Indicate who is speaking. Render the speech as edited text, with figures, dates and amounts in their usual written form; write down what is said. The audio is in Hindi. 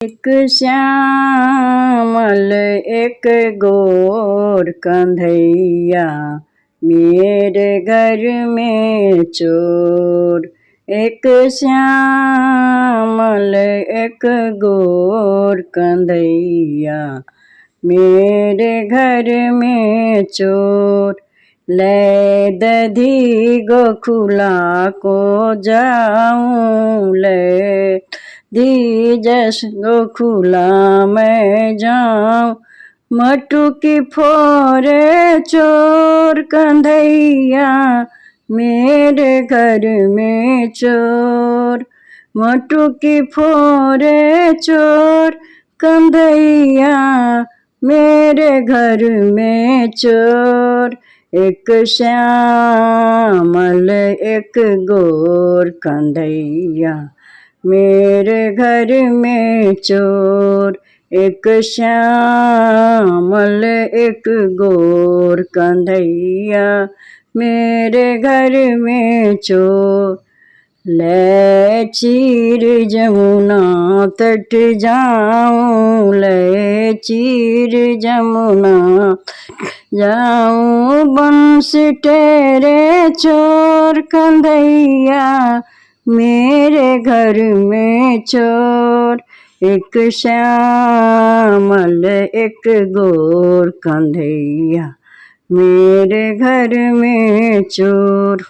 Speaker 1: एक श्यामल एक गोर कंधैया, मेरे घर में चोर। एक श्यामल एक गोर कंधैया, मेरे घर में चोर। ले दधी गोखुला को जाऊं, ले दीजस गोखुला मैं जाऊं। मटुकी फोरे चोर कंधैया, मेरे घर में चोर। मटुकी फोरे चोर कंधैया, मेरे घर में चोर। एक श्यामल एक गोर कंधैया, मेरे घर में चोर। एक श्यामल एक गोर कंधैया, मेरे घर में चोर। ले चीर जमुना तट जाऊं, ले चीर जमुना जाऊं। बंस तेरे चोर कंधैया, मेरे घर में चोर। एक श्यामल एक गोर कंधैया, मेरे घर में चोर।